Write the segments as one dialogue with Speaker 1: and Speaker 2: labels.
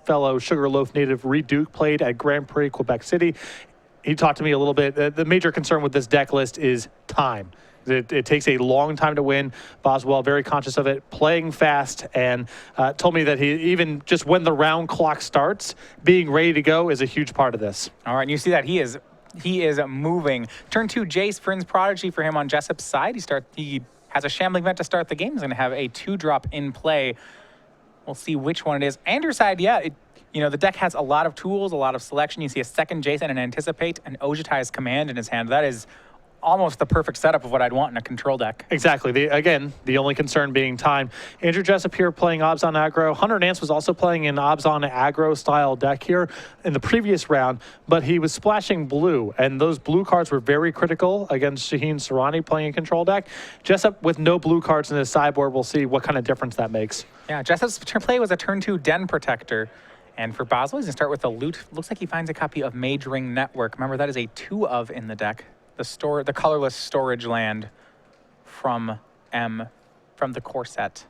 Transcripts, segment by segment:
Speaker 1: fellow Sugarloaf native Reed Duke played at Grand Prix, Quebec City. He talked to me a little bit. The major concern with this deck list is time. It takes a long time to win. Boswell, very conscious of it, playing fast, and told me that he, even just when the round clock starts, being ready to go is a huge part of this.
Speaker 2: All right, and you see that he is moving. Turn 2, Jace, Friends Prodigy for him on Jessup's side. He has a Shambling Vent to start the game. He's going to have a 2-drop in play. We'll see which one it is. Andrew's side, yeah, the deck has a lot of tools, a lot of selection. You see a second Jason and Anticipate, and Ojutai's Command in his hand. That is almost the perfect setup of what I'd want in a control deck.
Speaker 1: Exactly. Again, the only concern being time. Andrew Jessup here playing Obs on aggro. Hunter Nance was also playing an Obs on aggro style deck here in the previous round, but he was splashing blue, and those blue cards were very critical against Shaheen Sarani playing a control deck. Jessup with no blue cards in his sideboard, we'll see what kind of difference that makes. Yeah,
Speaker 2: Jessup's play was a turn 2 Den Protector. And for Boswell, he's going to start with a loot. Looks like he finds a copy of Mage Ring Network. Remember, that is a 2 of in the deck. The colorless storage land from the core set.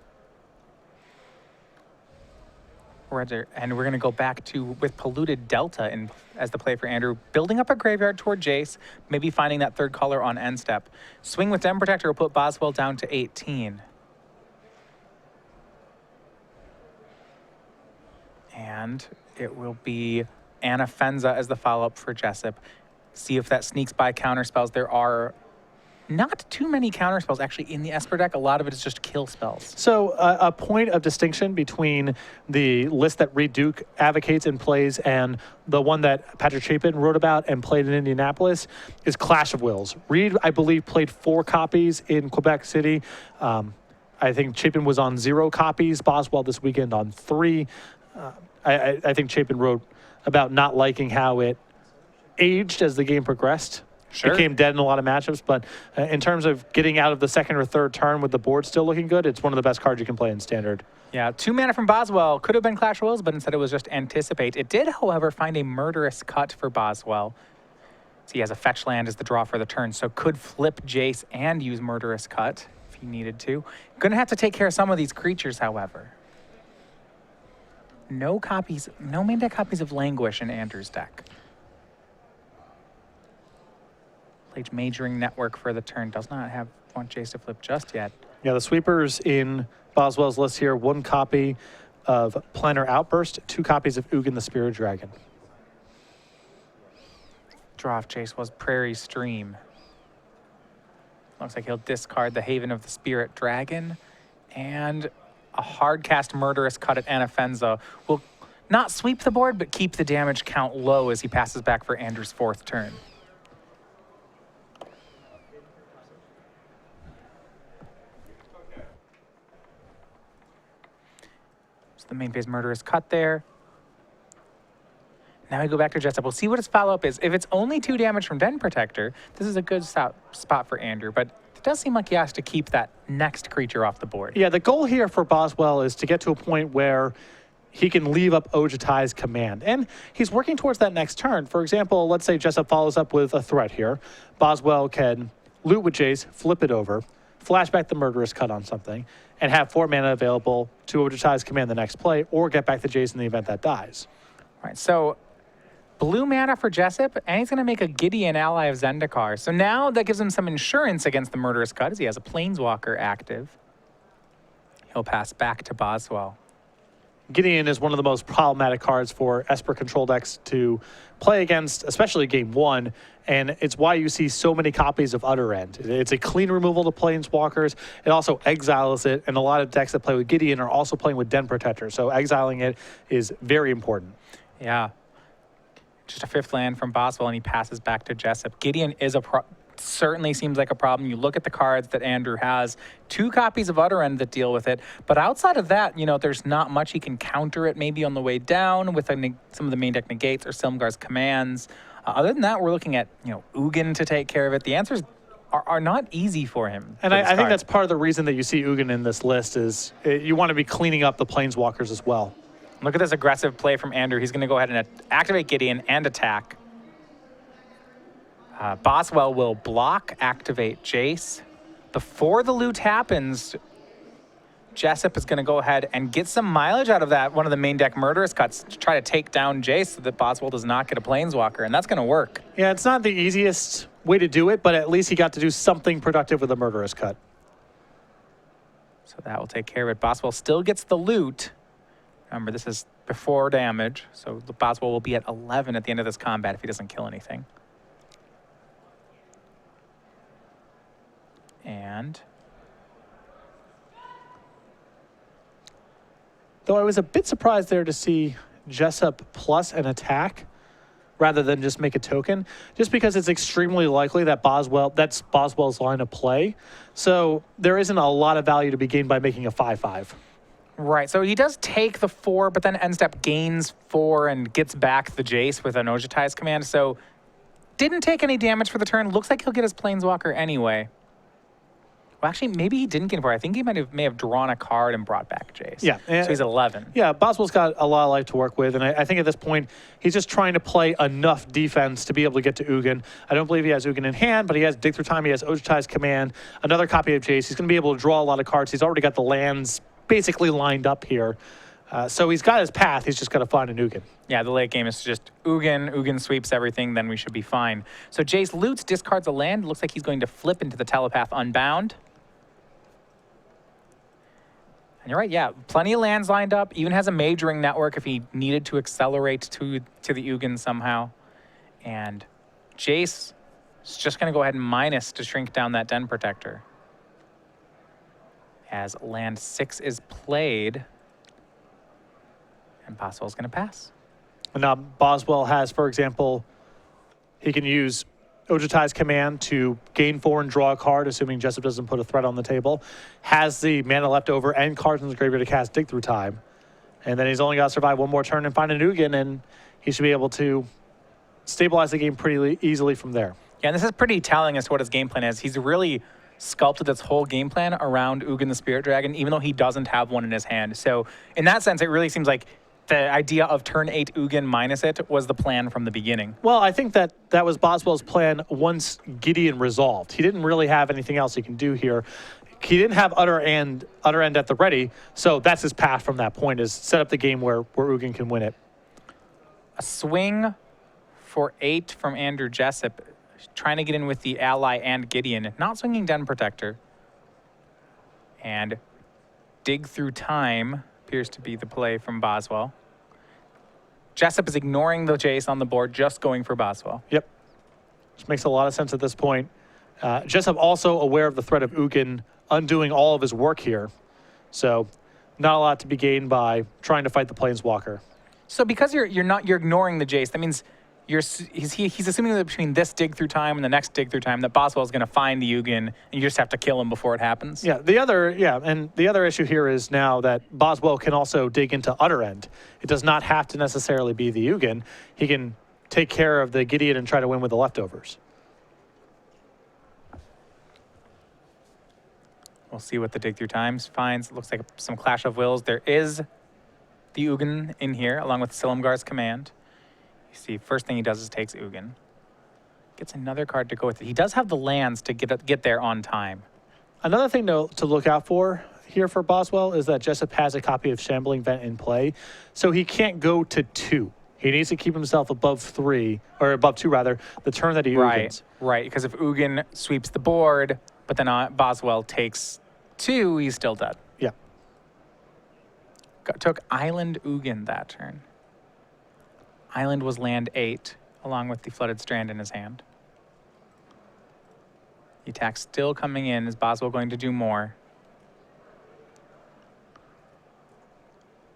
Speaker 2: And we're going to go back to with Polluted Delta as the play for Andrew, building up a graveyard toward Jace, maybe finding that third color on end step. Swing with Den Protector will put Boswell down to 18. And it will be Anafenza as the follow-up for Jessup. See if that sneaks by counter spells. There are not too many counter spells actually in the Esper deck. A lot of it is just kill spells.
Speaker 1: So a point of distinction between the list that Reed Duke advocates and plays and the one that Patrick Chapin wrote about and played in Indianapolis is Clash of Wills. Reed, I believe, played 4 copies in Quebec City. I think Chapin was on 0 copies. Boswell this weekend on 3. I think Chapin wrote about not liking how it aged as the game progressed. Sure. Became dead in a lot of matchups, but in terms of getting out of the second or third turn with the board still looking good, it's one of the best cards you can play in Standard.
Speaker 2: Yeah, 2 mana from Boswell. Could have been Clash of Wills, but instead it was just Anticipate. It did, however, find a Murderous Cut for Boswell. So he has a fetch land as the draw for the turn, so could flip Jace and use Murderous Cut if he needed to. Gonna have to take care of some of these creatures, however. No main deck copies of Languish in Andrew's deck. Played Mage Ring Network for the turn. Does not want Jace to flip just yet.
Speaker 1: Yeah, the sweepers in Boswell's list here, 1 copy of Planner Outburst, 2 copies of Ugin the Spirit Dragon.
Speaker 2: Draw off Jace was Prairie Stream. Looks like he'll discard the Haven of the Spirit Dragon, and a hard cast Murderous Cut at Anafenza will not sweep the board, but keep the damage count low as he passes back for Andrew's 4th turn. So the main phase Murderous Cut there. Now we go back to Jessup. We'll see what his follow-up is. If it's only 2 damage from Den Protector, this is a good spot for Andrew, but it does seem like he has to keep that next creature off the board.
Speaker 1: Yeah, the goal here for Boswell is to get to a point where he can leave up Ojutai's Command. And he's working towards that next turn. For example, let's say Jessup follows up with a threat here. Boswell can loot with Jace, flip it over, flashback the Murderous Cut on something, and have 4 mana available to Ojutai's Command the next play, or get back to Jace in the event that dies.
Speaker 2: All right, so blue mana for Jessup, and he's going to make a Gideon ally of Zendikar. So now that gives him some insurance against the Murderous Cut, as he has a Planeswalker active. He'll pass back to Boswell.
Speaker 1: Gideon is one of the most problematic cards for Esper control decks to play against, especially game 1, and it's why you see so many copies of Utter End. It's a clean removal to Planeswalkers. It also exiles it, and a lot of decks that play with Gideon are also playing with Den Protector, so exiling it is very important.
Speaker 2: Yeah. Just a 5th land from Boswell, and he passes back to Jessup. Gideon is certainly seems like a problem. You look at the cards that Andrew has, 2 copies of Utter End that deal with it. But outside of that, there's not much he can counter it maybe on the way down with some of the main deck negates or Silmgar's commands. Other than that, we're looking at, Ugin to take care of it. The answers are not easy for him.
Speaker 1: And I think that's part of the reason that you see Ugin in this list is you want to be cleaning up the Planeswalkers as well.
Speaker 2: Look at this aggressive play from Andrew. He's going to go ahead and activate Gideon and attack. Boswell will block, activate Jace. Before the loot happens, Jessup is going to go ahead and get some mileage out of that, one of the main deck murderous cuts, to try to take down Jace so that Boswell does not get a Planeswalker, and that's going to work.
Speaker 1: Yeah, it's not the easiest way to do it, but at least he got to do something productive with a murderous cut.
Speaker 2: So that will take care of it. Boswell still gets the loot. Remember, this is before damage, so the Boswell will be at 11 at the end of this combat if he doesn't kill anything. And
Speaker 1: though I was a bit surprised there to see Jessup plus an attack rather than just make a token, just because it's extremely likely that that's Boswell's line of play. So there isn't a lot of value to be gained by making a 5/5.
Speaker 2: right, so he does take the 4, but then end step gains 4 and gets back the Jace with an Ojutai's command. So didn't take any damage for the turn. Looks like he'll get his Planeswalker anyway. Well, actually, maybe he didn't get 4. I think he may have drawn a card and brought back Jace.
Speaker 1: Yeah.
Speaker 2: So he's at 11.
Speaker 1: Yeah, Boswell's got a lot of life to work with, and I think at this point, he's just trying to play enough defense to be able to get to Ugin. I don't believe he has Ugin in hand, but he has Dig Through Time, he has Ojutai's Command, another copy of Jace. He's going to be able to draw a lot of cards. He's already got the lands basically lined up here. So he's got his path, he's just got to find an Ugin.
Speaker 2: Yeah, the late game is just Ugin sweeps everything, then we should be fine. So Jace loots, discards a land. Looks like he's going to flip into the Telepath Unbound. And you're right, yeah, plenty of lands lined up. Even has a majoring network if he needed to accelerate to the Ugin somehow. And Jace is just going to go ahead and minus to shrink down that Den Protector. As land 6 is played, and Boswell's going to pass.
Speaker 1: And now Boswell has, for example, he can use Ojutai's Command to gain 4 and draw a card, assuming Jessup doesn't put a threat on the table. Has the mana left over and cards in his graveyard to cast Dig Through Time. And then he's only got to survive one more turn and find an Ugin, and he should be able to stabilize the game pretty easily from there.
Speaker 2: Yeah, and this is pretty telling as to what his game plan is. He's really sculpted this whole game plan around Ugin the Spirit Dragon, even though he doesn't have one in his hand. So in that sense, it really seems like the idea of turn 8 Ugin minus it was the plan from the beginning.
Speaker 1: Well, I think that was Boswell's plan once Gideon resolved. He didn't really have anything else he can do here. He didn't have utter end at the ready, so that's his path from that point, is set up the game where Ugin can win it.
Speaker 2: A swing for 8 from Andrew Jessup, trying to get in with the ally and Gideon, not swinging Den Protector. And Dig Through Time appears to be the play from Boswell. Jessup is ignoring the Jace on the board, just going for Boswell.
Speaker 1: Yep. Which makes a lot of sense at this point. Jessup also aware of the threat of Ugin undoing all of his work here. So not a lot to be gained by trying to fight the Planeswalker.
Speaker 2: So because you're ignoring the Jace, that means he's assuming that between this Dig Through Time and the next Dig Through Time that Boswell is going to find the Ugin, and you just have to kill him before it happens.
Speaker 1: Yeah, the other issue here is now that Boswell can also dig into Utter End. It does not have to necessarily be the Ugin. He can take care of the Gideon and try to win with the leftovers.
Speaker 2: We'll see what the Dig Through Times finds. It looks like some Clash of Wills. There is the Ugin in here, along with Silumgar's Command. You see, first thing he does is takes Ugin. Gets another card to go with it. He does have the lands to get there on time.
Speaker 1: Another thing to look out for here for Boswell is that Jessup has a copy of Shambling Vent in play, so he can't go to 2. He needs to keep himself above 3, or above 2 rather, the turn that he Ugins.
Speaker 2: Right, because if Ugin sweeps the board, but then Boswell takes 2, he's still dead.
Speaker 1: Yeah.
Speaker 2: Took Island Ugin that turn. Island was land 8, along with the Flooded Strand in his hand. The attack still coming in. Is Boswell going to do more?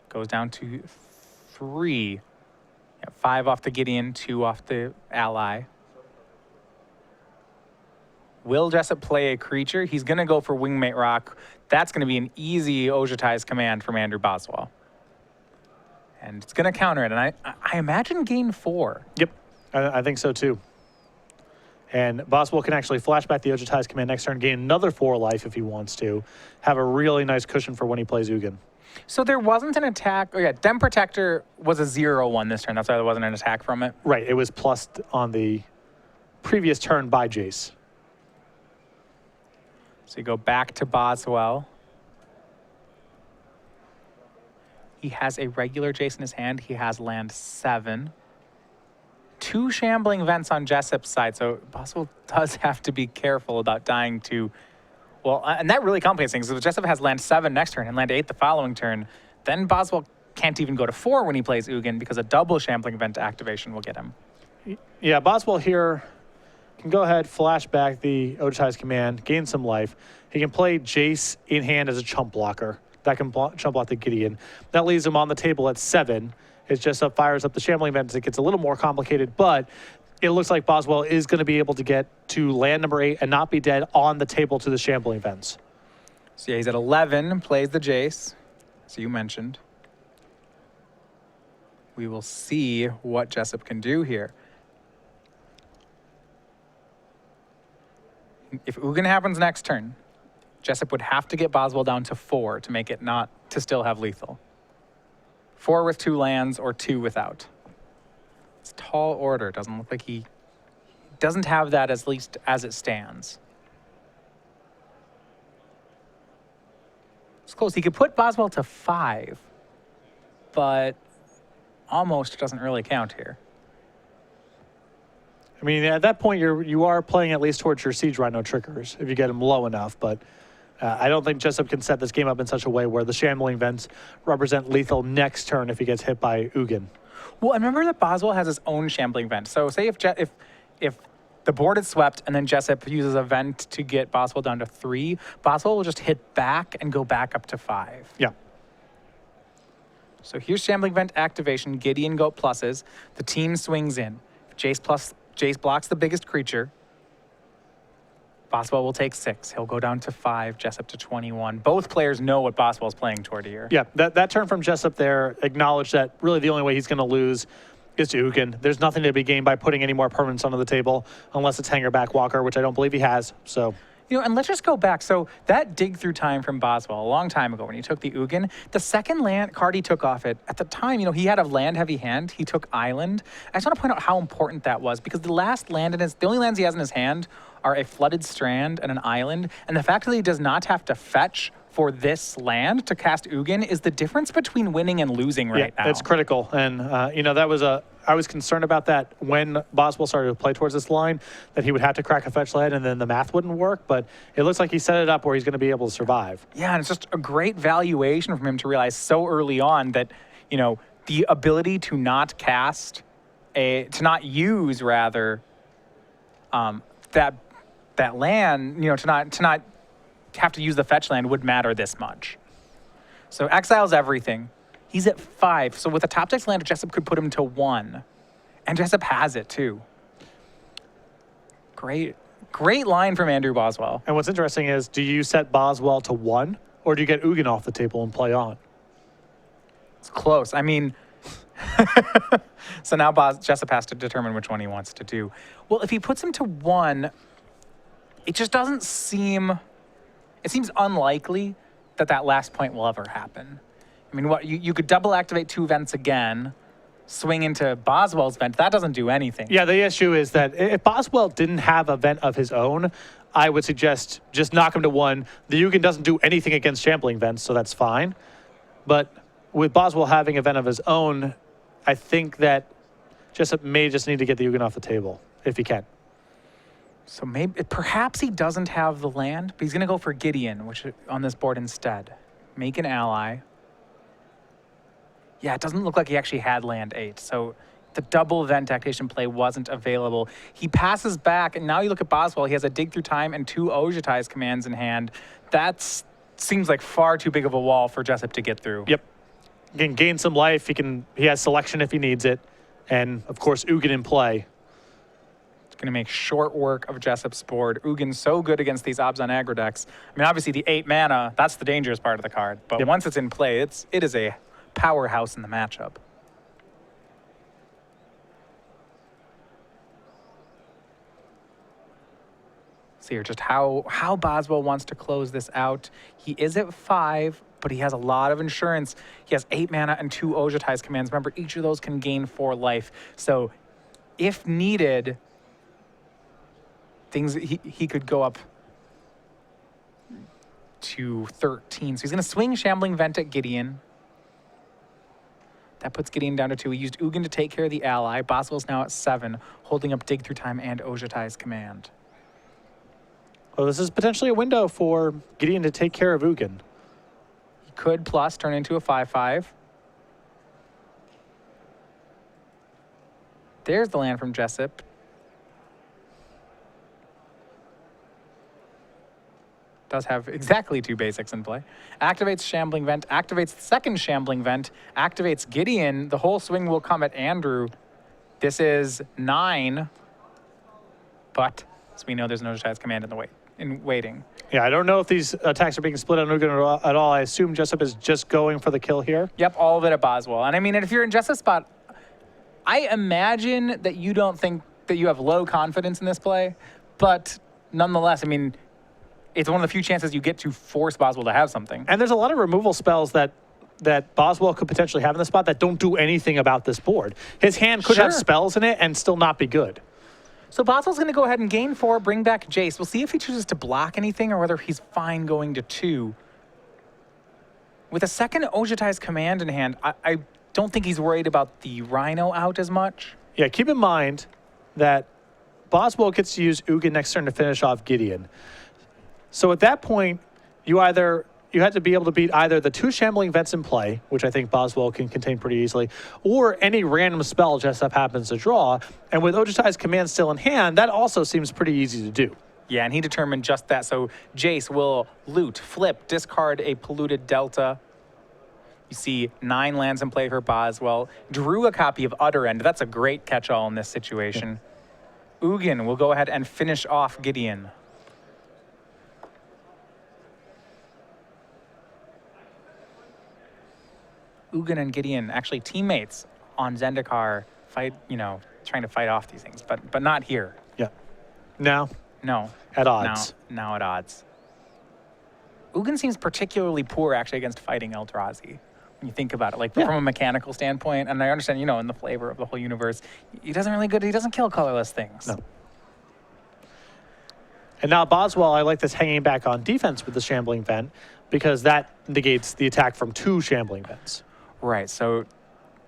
Speaker 2: Goes down to 3. Yeah, 5 off the Gideon, 2 off the ally. Will Jessup play a creature? He's going to go for Wingmate Rock. That's going to be an easy Ojutai's Command from Andrew Boswell. And it's going to counter it. And I imagine gain 4.
Speaker 1: Yep, I think so too. And Boswell can actually flash back the Ojutai's Command next turn, gain another 4 life if he wants to. Have a really nice cushion for when he plays Ugin.
Speaker 2: So there wasn't an attack. Oh yeah, Den Protector was a 0/1 this turn. That's why there wasn't an attack from it.
Speaker 1: Right, it was plussed on the previous turn by Jace.
Speaker 2: So you go back to Boswell. He has a regular Jace in his hand. He has land 7. 2 Shambling Vents on Jessup's side, so Boswell does have to be careful about dying to... Well, and that really complicates things. So Jessup has land 7 next turn and land 8 the following turn. Then Boswell can't even go to 4 when he plays Ugin because a double Shambling Vent activation will get him.
Speaker 1: Yeah, Boswell here can go ahead, flash back the Ojutai's command, gain some life. He can play Jace in hand as a chump blocker. That can chump block the Gideon. That leaves him on the table at 7. It's just fires up the Shambling Vent. It gets a little more complicated, but it looks like Boswell is going to be able to get to land number 8 and not be dead on the table to the Shambling Vents.
Speaker 2: So yeah, he's at 11, plays the Jace, as you mentioned. We will see what Jessup can do here. If Ugin happens next turn, Jessup would have to get Boswell down to 4 to make it not to still have lethal. 4 with 2 lands or 2 without. It's a tall order. Doesn't look like he doesn't have that, at least as it stands. It's close. He could put Boswell to 5, but almost doesn't really count here.
Speaker 1: I mean, at that point, you are playing at least towards your Siege Rhino triggers if you get him low enough, but I don't think Jessup can set this game up in such a way where the Shambling Vents represent lethal next turn if he gets hit by Ugin.
Speaker 2: Well, and remember that Boswell has his own Shambling Vent. So say if the board is swept and then Jessup uses a vent to get Boswell down to 3, Boswell will just hit back and go back up to 5.
Speaker 1: Yeah.
Speaker 2: So here's Shambling Vent activation, Gideon Goat pluses. The team swings in. If Jace blocks the biggest creature, Boswell will take 6. He'll go down to 5, Jessup to 21. Both players know what Boswell's playing toward here.
Speaker 1: Yeah, that turn from Jessup there acknowledged that really the only way he's going to lose is to Ugin. There's nothing to be gained by putting any more permanents onto the table unless it's Hanger Back Walker, which I don't believe he has. So,
Speaker 2: and let's just go back. So that dig through time from Boswell a long time ago when he took the Ugin, the second land card he took off it, at the time, he had a land-heavy hand. He took Island. I just want to point out how important that was because the only lands he has in his hand are a Flooded Strand and an Island. And the fact that he does not have to fetch for this land to cast Ugin is the difference between winning and losing now.
Speaker 1: It's critical. And, I was concerned about that when Boswell started to play towards this line, that he would have to crack a fetch land and then the math wouldn't work. But it looks like he set it up where he's going to be able to survive.
Speaker 2: Yeah, and it's just a great valuation from him to realize so early on that, the ability to not use that land, to not have to use the fetch land would matter this much. So exiles everything. He's at 5. So with a top 6 land, Jessup could put him to 1. And Jessup has it too. Great line from Andrew Boswell.
Speaker 1: And what's interesting is, do you set Boswell to 1 or do you get Ugin off the table and play on?
Speaker 2: It's close. I mean, so now Jessup has to determine which one he wants to do. Well, if he puts him to 1, it just doesn't seem... It seems unlikely that last point will ever happen. I mean, you could double activate 2 vents again, swing into Boswell's vent. That doesn't do anything.
Speaker 1: Yeah, the issue is that if Boswell didn't have a vent of his own, I would suggest just knock him to 1. The Ugin doesn't do anything against Shambling Vents, so that's fine. But with Boswell having a vent of his own, I think that Jessup may just need to get the Ugin off the table, if he can.
Speaker 2: So perhaps he doesn't have the land, but he's going to go for Gideon, which on this board instead. Make an ally. Yeah, it doesn't look like he actually had land 8, so the double vent activation play wasn't available. He passes back, and now you look at Boswell, he has a Dig Through Time and 2 Ojutai's commands in hand. That seems like far too big of a wall for Jessup to get through.
Speaker 1: Yep. He can gain some life, he has selection if he needs it, and of course Ugin in play.
Speaker 2: It's going to make short work of Jessup's board. Ugin's so good against these Obs on aggro decks. I mean, obviously the 8 mana, that's the dangerous part of the card, but once it's in play, it is a powerhouse in the matchup. See here just how Boswell wants to close this out. He is at 5, but he has a lot of insurance. He has 8 mana and 2 Ojutai's commands. Remember, each of those can gain 4 life. So if needed, he could go up to 13. So he's going to swing Shambling Vent at Gideon. That puts Gideon down to 2. He used Ugin to take care of the ally. Boswell's now at 7, holding up Dig Through Time and Ojutai's command.
Speaker 1: Well, this is potentially a window for Gideon to take care of Ugin.
Speaker 2: He could plus turn into a 5/5. There's the land from Jessup. Does have exactly 2 basics in play. Activates Shambling Vent, activates the second Shambling Vent, activates Gideon. The whole swing will come at Andrew. This is 9, but as we know, there's no Ojutai's command in waiting.
Speaker 1: Yeah, I don't know if these attacks are being split on Ugin at all. I assume Jessup is just going for the kill here.
Speaker 2: Yep, all of it at Boswell. And I mean, if you're in Jessup's spot, I imagine that you don't think that you have low confidence in this play, but nonetheless, I mean, it's one of the few chances you get to force Boswell to have something.
Speaker 1: And there's a lot of removal spells that Boswell could potentially have in the spot that don't do anything about this board. His hand could have spells in it and still not be good.
Speaker 2: So Boswell's going to go ahead and gain 4, bring back Jace. We'll see if he chooses to block anything or whether he's fine going to 2. With a second Ojutai's command in hand, I don't think he's worried about the Rhino out as much.
Speaker 1: Yeah, keep in mind that Boswell gets to use Ugin next turn to finish off Gideon. So at that point, you had to be able to beat either the 2 Shambling Vents in play, which I think Boswell can contain pretty easily, or any random spell Jessup happens to draw. And with Ojutai's command still in hand, that also seems pretty easy to do.
Speaker 2: Yeah, and he determined just that. So Jace will loot, flip, discard a polluted Delta. You see 9 lands in play for Boswell. Drew a copy of Utter End. That's a great catch-all in this situation. Yeah. Ugin will go ahead and finish off Gideon. Ugin and Gideon, actually teammates on Zendikar, trying to fight off these things, but not here.
Speaker 1: Yeah. No. At odds.
Speaker 2: Now at odds. Ugin seems particularly poor, actually, against fighting Eldrazi. When you think about it, from a mechanical standpoint, and I understand, in the flavor of the whole universe, he doesn't kill colorless things.
Speaker 1: No. And now Boswell, I like this hanging back on defense with the Shambling Vent because that negates the attack from 2 Shambling Vents.
Speaker 2: Right, so,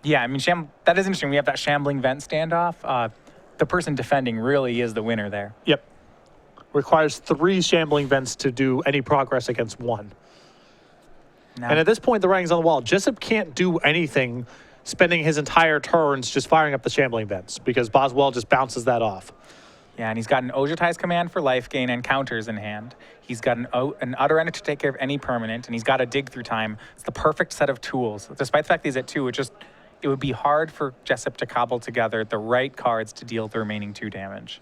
Speaker 2: yeah, I mean, that is interesting. We have that Shambling Vent standoff. The person defending really is the winner there.
Speaker 1: Yep. Requires 3 Shambling Vents to do any progress against 1. And at this point, the writing's on the wall. Jessup can't do anything spending his entire turns just firing up the Shambling Vents because Boswell just bounces that off.
Speaker 2: Yeah, and he's got an Ojutai's command for life gain and counters in hand. He's got an Utter End to take care of any permanent, and he's got a Dig Through Time. It's the perfect set of tools. Despite the fact that he's at 2, it would be hard for Jessup to cobble together the right cards to deal the remaining 2 damage.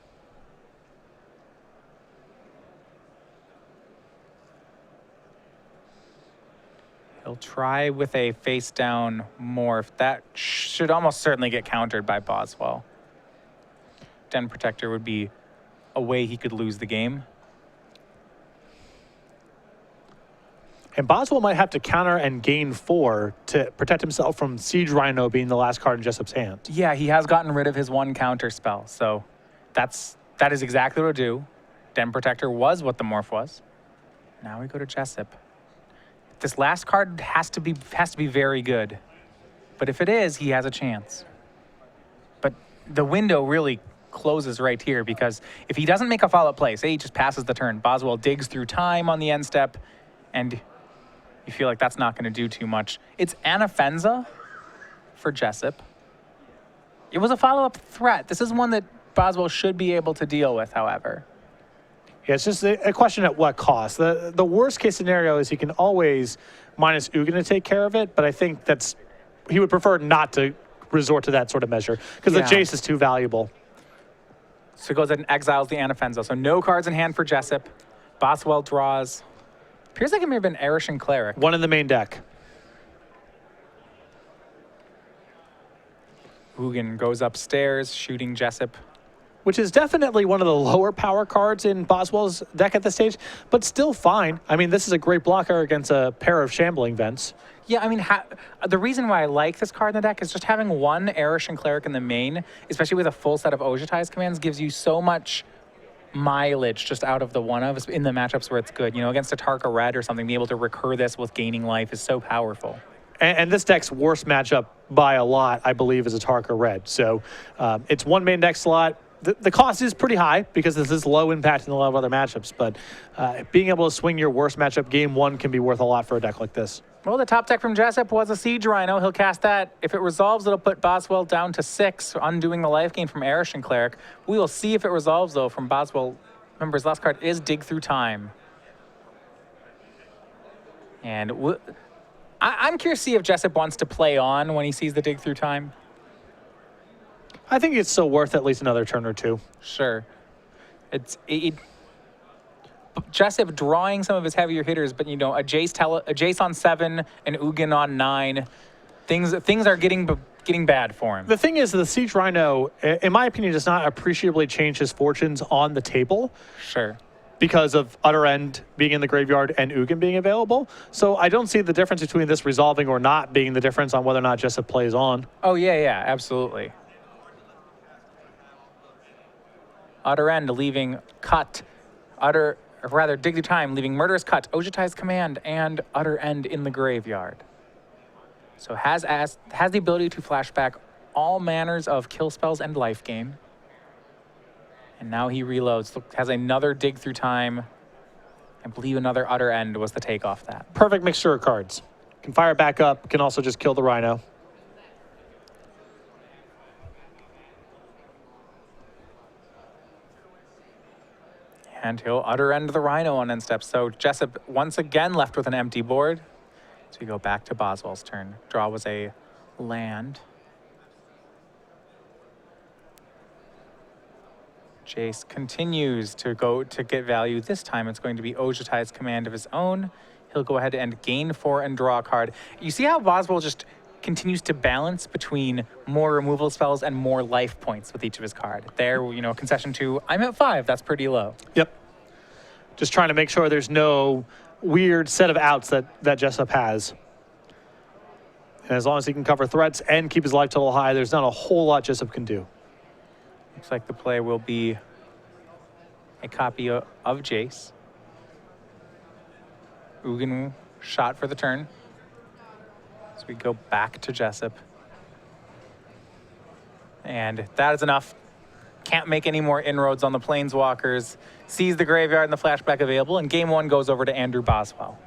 Speaker 2: He'll try with a face-down morph. That should almost certainly get countered by Boswell. Den Protector would be a way he could lose the game.
Speaker 1: And Boswell might have to counter and gain 4 to protect himself from Siege Rhino being the last card in Jessup's hand.
Speaker 2: Yeah, he has gotten rid of his 1 counter spell, so that is exactly what it'll do. Den Protector was what the morph was. Now we go to Jessup. This last card has to be very good. But if it is, he has a chance. But the window really closes right here because if he doesn't make a follow-up play, say he just passes the turn, Boswell digs through time on the end step, and you feel like that's not going to do too much. It's Anafenza for Jessup. It was a follow-up threat. This is one that Boswell should be able to deal with, however.
Speaker 1: Yeah, it's just a question at what cost. The worst case scenario is he can always minus Ugin to take care of it, but I think he would prefer not to resort to that sort of measure because the Jace is too valuable.
Speaker 2: So he goes ahead and exiles the Anafenza. So no cards in hand for Jessup. Boswell draws. Appears like it may have been Arishan Cleric.
Speaker 1: 1 in the main deck.
Speaker 2: Ugin goes upstairs, shooting Jessup.
Speaker 1: Which is definitely one of the lower power cards in Boswell's deck at this stage, but still fine. I mean, this is a great blocker against a pair of Shambling Vents.
Speaker 2: Yeah, I mean, the reason why I like this card in the deck is just having 1 Arishan Cleric in the main, especially with a full set of Ojutai's commands, gives you so much mileage just out of the one-of in the matchups where it's good. Against a Tarka Red or something, being able to recur this with gaining life is so powerful.
Speaker 1: And this deck's worst matchup by a lot, I believe, is a Tarka Red. So it's one main deck slot. The cost is pretty high because this is low impact in a lot of other matchups, but being able to swing your worst matchup game one can be worth a lot for a deck like this.
Speaker 2: Well, the top deck from Jessup was a Siege Rhino. He'll cast that. If it resolves, it'll put Boswell down to 6, undoing the life gain from Arish and Cleric. We will see if it resolves, though, from Boswell. Remember, his last card is Dig Through Time. And I'm curious to see if Jessup wants to play on when he sees the Dig Through Time.
Speaker 1: I think it's still worth at least another turn or two.
Speaker 2: Sure. Jessup drawing some of his heavier hitters, but, you know, a Jace on 7, an Ugin on 9. Things are getting bad for him.
Speaker 1: The thing is, the Siege Rhino, in my opinion, does not appreciably change his fortunes on the table.
Speaker 2: Sure.
Speaker 1: Because of Utter End being in the graveyard and Ugin being available. So I don't see the difference between this resolving or not being the difference on whether or not Jessup plays on.
Speaker 2: Oh, yeah, absolutely. Utter End leaving Cut. Dig Through Time, leaving Murderous Cut, Ojutai's Command, and Utter End in the graveyard. So has the ability to flash back all manners of kill spells and life gain. And now he reloads. Look, has another Dig Through Time. I believe another Utter End was the take off that.
Speaker 1: Perfect mixture of cards. Can fire back up, can also just kill the Rhino.
Speaker 2: And he'll Utter End the Rhino on end step. So Jessup once again left with an empty board. So we go back to Boswell's turn. Draw was a land. Jace continues to get value. This time it's going to be Ojutai's Command of his own. He'll go ahead and gain 4 and draw a card. You see how Boswell just continues to balance between more removal spells and more life points with each of his card. There, you know, concession 2, I'm at 5, that's pretty low.
Speaker 1: Yep. Just trying to make sure there's no weird set of outs that Jessup has. And as long as he can cover threats and keep his life total high, there's not a whole lot Jessup can do.
Speaker 2: Looks like the play will be a copy of Jace. Ugin shot for the turn. So we go back to Jessup. And that is enough. Can't make any more inroads on the Planeswalkers. Sees the graveyard and the flashback available, and game 1 goes over to Andrew Boswell.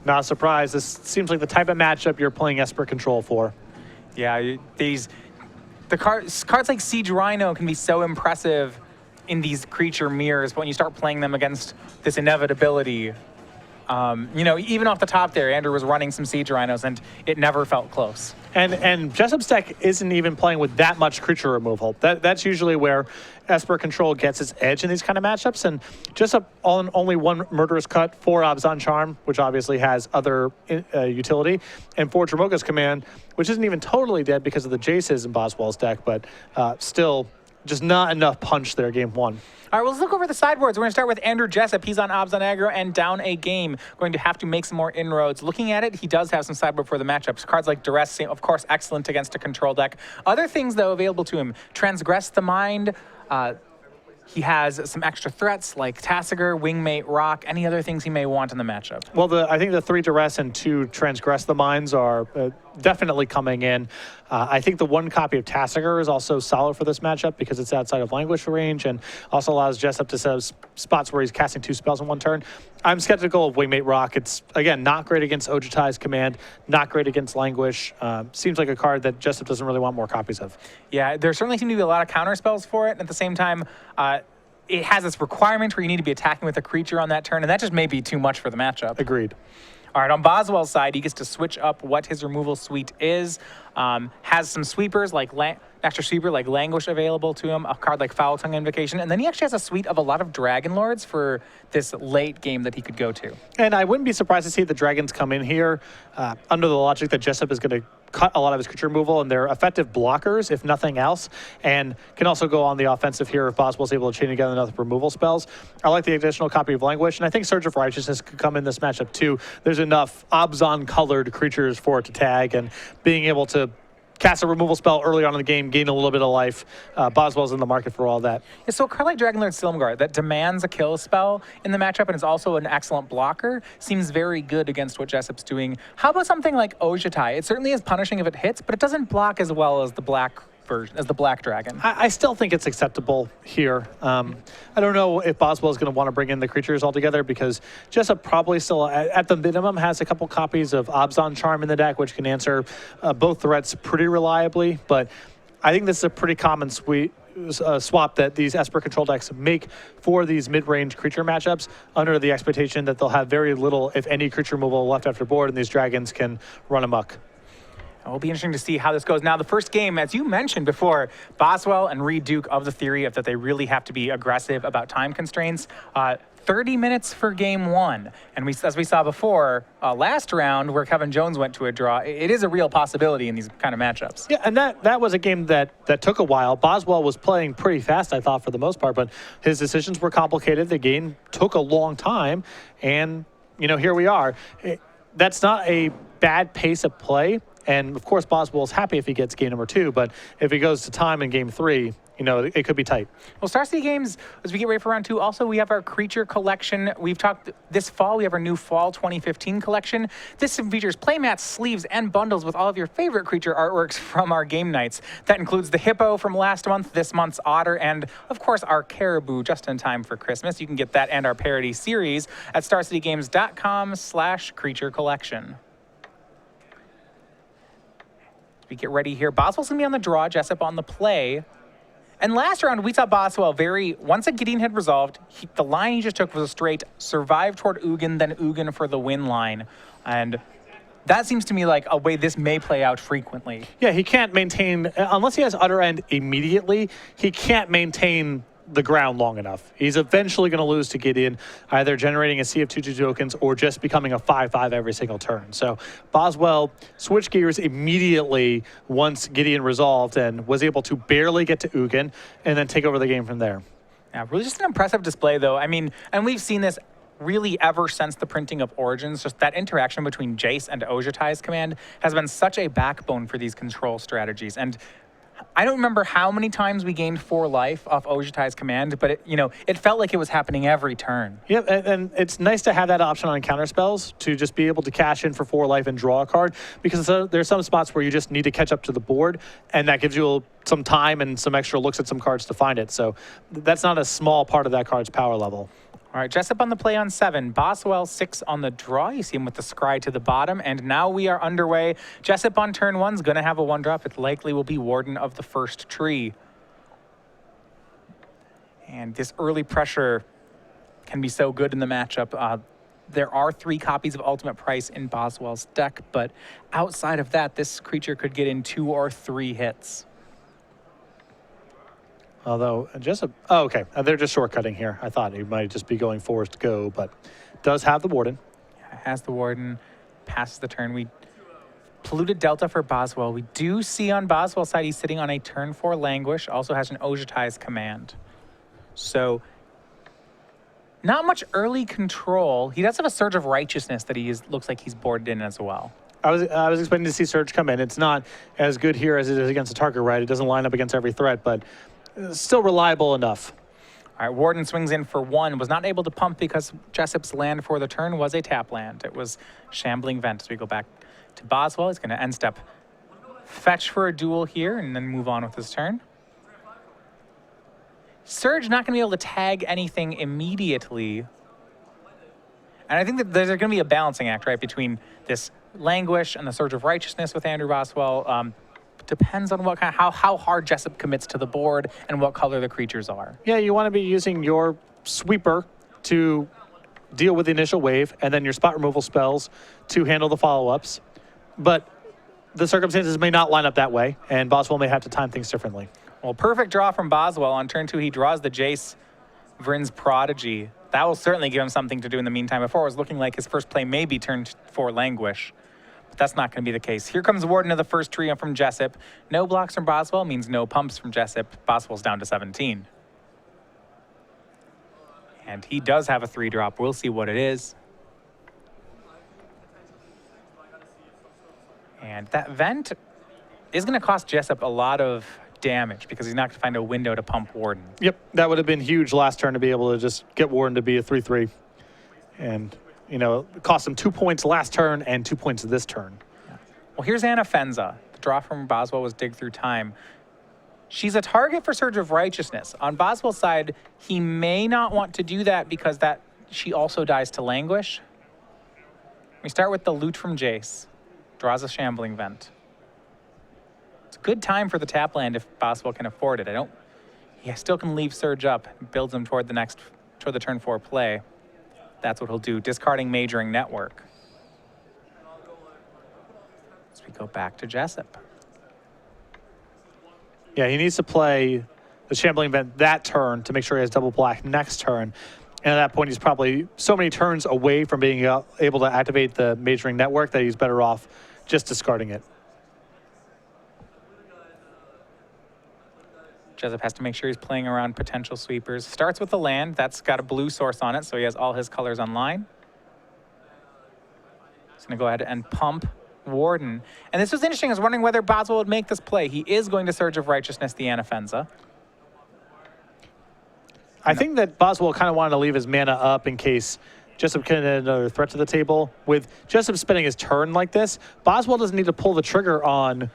Speaker 1: Not a surprise. This seems like the type of matchup you're playing Esper Control for.
Speaker 2: Yeah, the cards like Siege Rhino can be so impressive in these creature mirrors, but when you start playing them against this inevitability, you know, even off the top there, Andrew was running some Siege Rhinos, and it never felt close.
Speaker 1: And Jessup's deck isn't even playing with that much creature removal. That's usually where Esper Control gets its edge in these kind of matchups. And Jessup on only 1 Murderous Cut, 4 Abzan Charm, which obviously has other utility, and 4 Dromoka's Command, which isn't even totally dead because of the Jaces in Boswell's deck, but still just not enough punch there game 1.
Speaker 2: All right, well, let's look over the sideboards. We're going to start with Andrew Jessup. He's on Abzan aggro and down a game. Going to have to make some more inroads. Looking at it, he does have some sideboard for the matchups. Cards like Duress, of course, excellent against a control deck. Other things, though, available to him. Transgress the Mind. He has some extra threats like Tassiger, Wingmate, Rock, any other things he may want in the matchup.
Speaker 1: Well, I think the 3 Duress and 2 Transgress the Minds are definitely coming in. I think the 1 copy of Tassiger is also solid for this matchup because it's outside of Languish range and also allows Jessup to set up spots where he's casting 2 spells in 1 turn. I'm skeptical of Wingmate Rock. It's, again, not great against Ojutai's Command, not great against Languish. Seems like a card that Jessup doesn't really want more copies of.
Speaker 2: Yeah, there certainly seem to be a lot of counter spells for it. At the same time, it has this requirement where you need to be attacking with a creature on that turn, and that just may be too much for the matchup.
Speaker 1: Agreed.
Speaker 2: All right, on Boswell's side, he gets to switch up what his removal suite is. Has some sweepers, like extra sweeper like Languish available to him, a card like Foul Tongue Invocation, and then he actually has a suite of a lot of Dragon Lords for this late game that he could go to.
Speaker 1: And I wouldn't be surprised to see the Dragons come in here under the logic that Jessup is going to cut a lot of his creature removal, and they're effective blockers, if nothing else, and can also go on the offensive here if Boswell's able to chain together enough removal spells. I like the additional copy of Languish, and I think Surge of Righteousness could come in this matchup too. There's enough Abzan-colored creatures for it to tag, and being able to cast a removal spell early on in the game, gain a little bit of life. Boswell's in the market for all that.
Speaker 2: Yeah, so a card like Dragonlord Silumgar that demands a kill spell in the matchup and is also an excellent blocker seems very good against what Jessup's doing. How about something like Ojutai? It certainly is punishing if it hits, but it doesn't block as well as the black version, as the black dragon.
Speaker 1: I still think it's acceptable here. I don't know if Boswell is going to want to bring in the creatures altogether because Jessup probably still, at the minimum, has a couple copies of Abzan Charm in the deck, which can answer both threats pretty reliably. But I think this is a pretty common swap that these Esper control decks make for these mid-range creature matchups under the expectation that they'll have very little, if any, creature removal left after board, and these dragons can run amok.
Speaker 2: It will be interesting to see how this goes. Now, the first game, as you mentioned before, Boswell and Reed Duke of the theory of that they really have to be aggressive about time constraints. 30 minutes for game one. And as we saw before, last round where Kevin Jones went to a draw, it is a real possibility in these kind of matchups.
Speaker 1: Yeah, and that was a game that took a while. Boswell was playing pretty fast, I thought, for the most part, but his decisions were complicated. The game took a long time, and, here we are. That's not a bad pace of play. And, of course, Boswell's happy if he gets game number 2, but if he goes to time in game 3, it could be tight.
Speaker 2: Well, Star City Games, as we get ready for round 2, also we have our creature collection. We've talked this fall, we have our new fall 2015 collection. This features playmats, sleeves, and bundles with all of your favorite creature artworks from our game nights. That includes the hippo from last month, this month's otter, and, of course, our caribou just in time for Christmas. You can get that and our parody series at starcitygames.com/creature collection. We get ready here. Boswell's going to be on the draw, Jessup on the play. And last round, we saw Boswell once a Gideon had resolved, the line he just took was a straight survive toward Ugin, then Ugin for the win line. And that seems to me like a way this may play out frequently.
Speaker 1: Yeah, he can't maintain, unless he has Utter End immediately, he can't maintain the ground long enough. He's eventually going to lose to Gideon, either generating a sea of 2/2 tokens or just becoming a 5/5 every single turn. So Boswell switched gears immediately once Gideon resolved and was able to barely get to Ugin and then take over the game from there.
Speaker 2: Yeah, really just an impressive display, though. I mean, and we've seen this really ever since the printing of Origins. Just that interaction between Jace and Ojutai's command has been such a backbone for these control strategies. And I don't remember how many times we gained 4 life off Ojutai's command, but it felt like it was happening every turn.
Speaker 1: Yeah, and it's nice to have that option on counter spells to just be able to cash in for 4 life and draw a card, because there's some spots where you just need to catch up to the board, and that gives you some time and some extra looks at some cards to find it. So that's not a small part of that card's power level.
Speaker 2: All right, Jessup on the play on 7. Boswell 6 on the draw. You see him with the scry to the bottom. And now we are underway. Jessup on turn 1 is going to have a 1-drop. It likely will be Warden of the First Tree. And this early pressure can be so good in the matchup. There are 3 copies of Ultimate Price in Boswell's deck, but outside of that, this creature could get in 2 or 3 hits.
Speaker 1: Although, okay, they're just shortcutting here. I thought he might just be going forced go, but does have the Warden.
Speaker 2: Yeah, has the Warden, passes the turn. We polluted Delta for Boswell. We do see on Boswell's side, he's sitting on a turn 4 Languish, also has an Ojutai's command. So, not much early control. He does have a Surge of Righteousness that looks like he's boarded in as well.
Speaker 1: I was expecting to see Surge come in. It's not as good here as it is against a target, right? It doesn't line up against every threat, but still reliable enough.
Speaker 2: All right, Warden swings in for 1. Was not able to pump because Jessup's land for the turn was a tap land. It was Shambling Vent. So we go back to Boswell. He's going to end step fetch for a duel here and then move on with his turn. Surge not going to be able to tag anything immediately. And I think that there's going to be a balancing act, right, between this Languish and the Surge of Righteousness with Andrew Boswell. Depends on how hard Jessup commits to the board and what color the creatures are.
Speaker 1: Yeah, you want to be using your sweeper to deal with the initial wave, and then your spot removal spells to handle the follow-ups. But the circumstances may not line up that way, and Boswell may have to time things differently.
Speaker 2: Well, perfect draw from Boswell. On turn 2, he draws the Jace Vryn's Prodigy. That will certainly give him something to do in the meantime. Before, it was looking like his first play may be turn 4 Languish. That's not going to be the case. Here comes Warden of the First Tree from Jessup. No blocks from Boswell means no pumps from Jessup. Boswell's down to 17. And he does have a 3-drop. We'll see what it is. And that Vent is going to cost Jessup a lot of damage because he's not going to find a window to pump Warden.
Speaker 1: Yep, that would have been huge last turn to be able to just get Warden to be a 3-3. And, you know, it cost him 2 points last turn and 2 points this turn.
Speaker 2: Yeah. Well, here's Anna Fenza. The draw from Boswell was Dig Through Time. She's a target for Surge of Righteousness. On Boswell's side, he may not want to do that because she also dies to Languish. We start with the loot from Jace. Draws a Shambling Vent. It's a good time for the tap land if Boswell can afford it. He still can leave Surge up, builds him toward the turn 4 play. That's what he'll do, discarding Majoring Network. As we go back to Jessup.
Speaker 1: Yeah, he needs to play the Shambling Vent that turn to make sure he has double black next turn. And at that point, he's probably so many turns away from being able to activate the Majoring Network that he's better off just discarding it.
Speaker 2: Jessup has to make sure he's playing around potential sweepers. Starts with the land. That's got a blue source on it, so he has all his colors online. He's going to go ahead and pump Warden. And this was interesting. I was wondering whether Boswell would make this play. He is going to Surge of Righteousness the Anna Fenza.
Speaker 1: I think that Boswell kind of wanted to leave his mana up in case Jessup can add another threat to the table. With Jessup spending his turn like this, Boswell doesn't need to pull the trigger on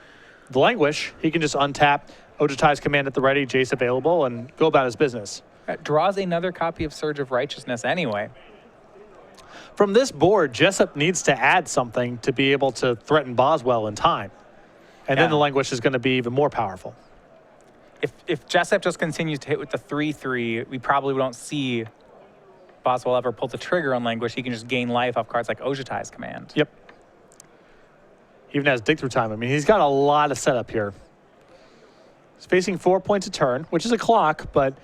Speaker 1: the Languish. He can just untap, Ojutai's command at the ready, Jace available, and go about his business.
Speaker 2: Draws another copy of Surge of Righteousness anyway.
Speaker 1: From this board, Jessup needs to add something to be able to threaten Boswell in time. And then the Languish is going to be even more powerful.
Speaker 2: If Jessup just continues to hit with the 3-3, we probably don't see Boswell ever pull the trigger on Languish. He can just gain life off cards like Ojutai's command.
Speaker 1: Yep. Even has Dig Through Time. I mean, he's got a lot of setup here. He's facing 4 points a turn, which is a clock, but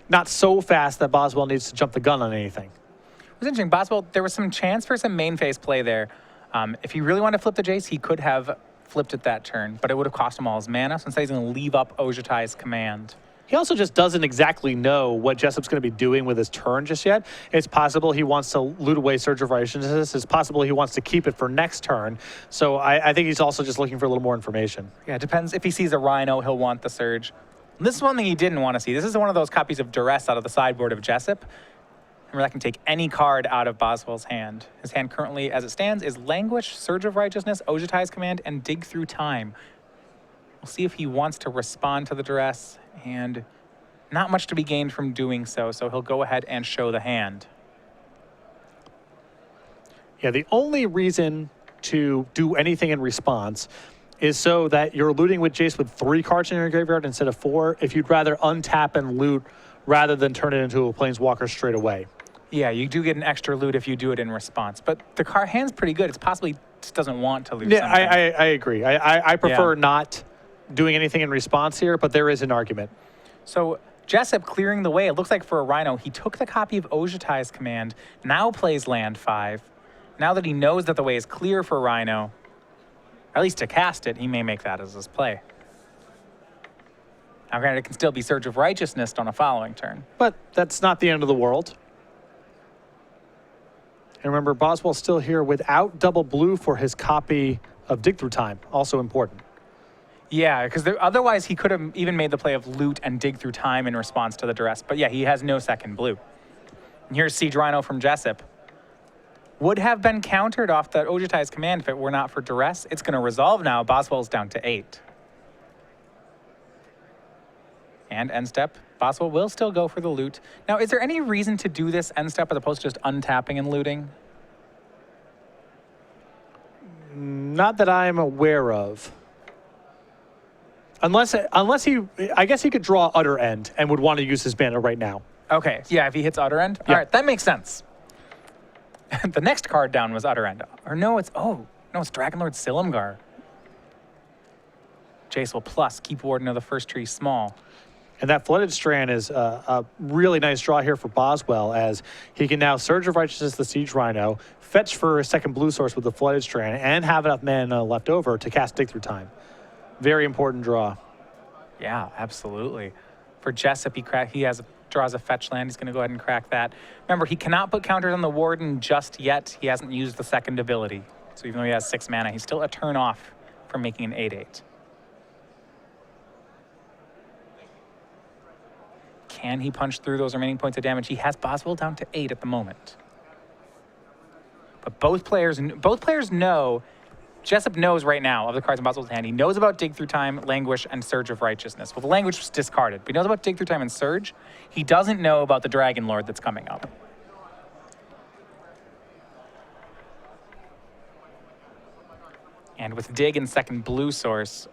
Speaker 1: not so fast that Boswell needs to jump the gun on anything.
Speaker 2: It was interesting. Boswell, there was some chance for some main phase play there. If he really wanted to flip the Jace, he could have flipped it that turn, but it would have cost him all his mana, so instead he's going to leave up Ojutai's command.
Speaker 1: He also just doesn't exactly know what Jessup's going to be doing with his turn just yet. It's possible he wants to loot away Surge of Righteousness. It's possible he wants to keep it for next turn. So I think he's also just looking for a little more information.
Speaker 2: Yeah, it depends. If he sees a Rhino, he'll want the Surge. This is one thing he didn't want to see. This is one of those copies of Duress out of the sideboard of Jessup. Remember, that can take any card out of Boswell's hand. His hand currently, as it stands, is Languish, Surge of Righteousness, Ojutai's command, and Dig Through Time. We'll see if he wants to respond to the Duress, and not much to be gained from doing so, so he'll go ahead and show the hand.
Speaker 1: Yeah, the only reason to do anything in response is so that you're looting with Jace with 3 cards in your graveyard instead of 4, if you'd rather untap and loot rather than turn it into a Planeswalker straight away.
Speaker 2: Yeah, you do get an extra loot if you do it in response, but the card hand's pretty good. It's possibly just doesn't want to loot
Speaker 1: Yeah,
Speaker 2: something.
Speaker 1: I agree. I prefer not doing anything in response here, but there is an argument.
Speaker 2: So Jessup clearing the way. It looks like for a Rhino, he took the copy of Ojutai's command, now plays land 5. Now that he knows that the way is clear for Rhino, or at least to cast it, he may make that as his play. Now granted, it can still be Surge of Righteousness on a following turn.
Speaker 1: But that's not the end of the world. And remember, Boswell's still here without double blue for his copy of Dig Through Time, also important.
Speaker 2: Yeah, because otherwise he could have even made the play of loot and Dig Through Time in response to the Duress. But yeah, he has no second blue. And here's Siege Rhino from Jessup. Would have been countered off that Ojutai's command if it were not for Duress. It's going to resolve now. Boswell's down to 8. And end step, Boswell will still go for the loot. Now, is there any reason to do this end step as opposed to just untapping and looting?
Speaker 1: Not that I'm aware of. Unless he, I guess he could draw Utter End and would want to use his mana right now.
Speaker 2: Okay, yeah, if he hits Utter End.
Speaker 1: Yeah.
Speaker 2: All right, that makes sense. The next card down was Utter End. Or no, it's Dragonlord Silumgar. Jace will plus, keep Warden of the First Tree small.
Speaker 1: And that Flooded Strand is a really nice draw here for Boswell, as he can now Surge of Righteousness the Siege Rhino, fetch for a second blue source with the Flooded Strand, and have enough mana left over to cast Dig Through Time. Very important draw.
Speaker 2: Yeah, absolutely. For Jessup, draws a fetch land. He's going to go ahead and crack that. Remember, he cannot put counters on the Warden just yet. He hasn't used the second ability. So even though he has 6 mana, he's still a turn off from making an 8/8. Can he punch through those remaining points of damage? He has Boswell down to 8 at the moment. But both players know, Jessup knows right now of the cards in Boswell's hand. He knows about Dig Through Time, Languish, and Surge of Righteousness. Well, the Languish was discarded, but he knows about Dig Through Time and Surge. He doesn't know about the Dragon Lord that's coming up. And with Dig and second blue source,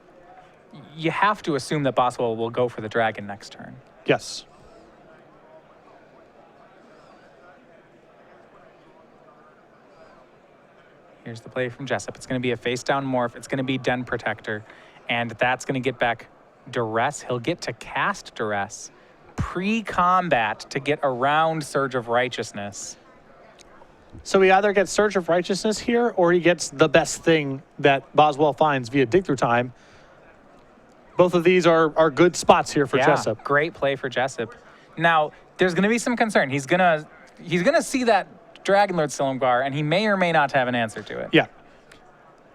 Speaker 2: you have to assume that Boswell will go for the Dragon next turn.
Speaker 1: Yes.
Speaker 2: Here's the play from Jessup. It's going to be a face-down morph. It's going to be Den Protector. And that's going to get back Duress. He'll get to cast Duress pre-combat to get around Surge of Righteousness.
Speaker 1: So he either gets Surge of Righteousness here, or he gets the best thing that Boswell finds via Dig Through Time. Both of these are good spots here for Jessup.
Speaker 2: Great play for Jessup. Now, there's going to be some concern. He's gonna see that Dragonlord Silumgar, and he may or may not have an answer to it.
Speaker 1: Yeah.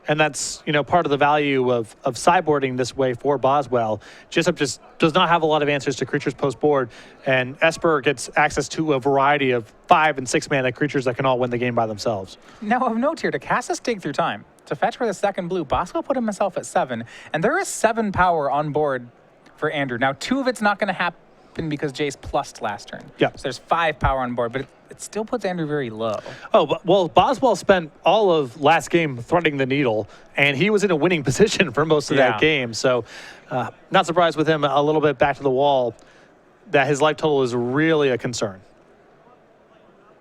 Speaker 1: And that's, part of the value of sideboarding this way for Boswell. Jessup just does not have a lot of answers to creatures post-board, and Esper gets access to a variety of 5- and 6-mana creatures that can all win the game by themselves.
Speaker 2: Now, of note here, to cast this Dig Through Time, to fetch for the second blue, Boswell put himself at 7, and there is 7 power on board for Andrew. Now, 2 of it's not going to happen because Jace plussed last turn.
Speaker 1: Yeah.
Speaker 2: So there's 5 power on board, but it still puts Andrew very low.
Speaker 1: Oh, well, Boswell spent all of last game threading the needle, and he was in a winning position for most of that game. So not surprised with him a little bit back to the wall that his life total is really a concern.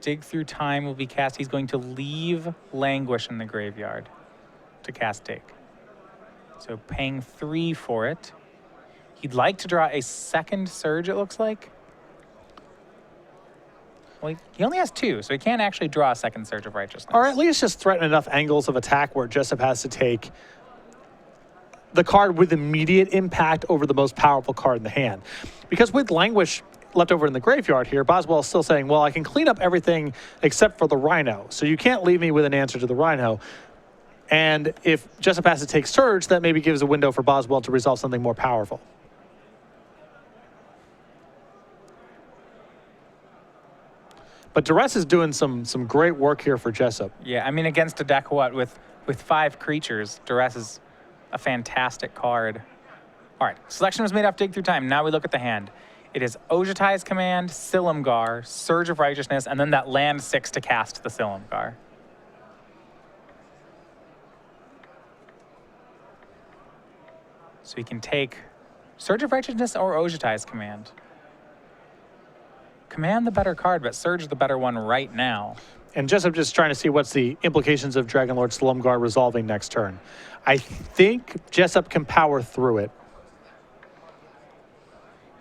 Speaker 2: Dig Through Time will be cast. He's going to leave Languish in the graveyard to cast Dig. So paying 3 for it. He'd like to draw a second Surge, it looks like. Well, he only has 2, so he can't actually draw a second Surge of Righteousness.
Speaker 1: Or at least just threaten enough angles of attack where Jessup has to take the card with immediate impact over the most powerful card in the hand. Because with Languish left over in the graveyard here, Boswell is still saying, well, I can clean up everything except for the Rhino. So you can't leave me with an answer to the Rhino. And if Jessup has to take Surge, that maybe gives a window for Boswell to resolve something more powerful. But Duress is doing some great work here for Jessup.
Speaker 2: Yeah, I mean, against a deck, with 5 creatures, Duress is a fantastic card. All right, selection was made off Dig Through Time. Now we look at the hand. It is Ojutai's Command, Silumgar, Surge of Righteousness, and then that land 6 to cast the Silumgar. So he can take Surge of Righteousness or Ojutai's Command. Command the better card, but Surge the better one right now.
Speaker 1: And Jessup just trying to see what's the implications of Dragonlord Silumgar resolving next turn. I think Jessup can power through it.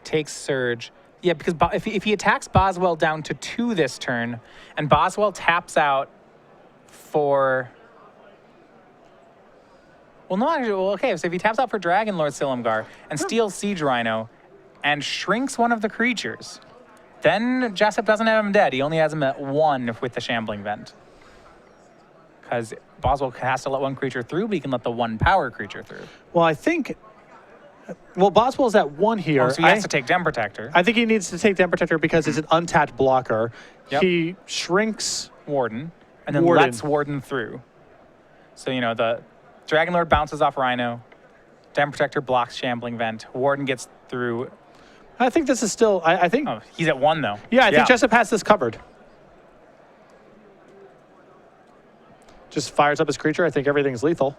Speaker 2: Takes Surge. Yeah, because if he attacks Boswell down to 2 this turn, and Boswell taps out for... Well, no, actually, okay, so if he taps out for Dragonlord Silumgar and steals Siege Rhino and shrinks one of the creatures... Then Jessup doesn't have him dead. He only has him at 1 with the Shambling Vent. Because Boswell has to let 1 creature through, but he can let the 1 power creature through.
Speaker 1: Well, I think... Well, Boswell's at 1 here.
Speaker 2: Oh, so he has to take Den Protector.
Speaker 1: I think he needs to take Den Protector because it's an untapped blocker.
Speaker 2: Yep.
Speaker 1: He shrinks...
Speaker 2: Warden. And then lets Warden through. So, the Dragonlord bounces off Rhino. Den Protector blocks Shambling Vent. Warden gets through...
Speaker 1: I think this is still, I think...
Speaker 2: Oh, he's at 1, though.
Speaker 1: Yeah, I think Jessup has this covered. Just fires up his creature. I think everything's lethal.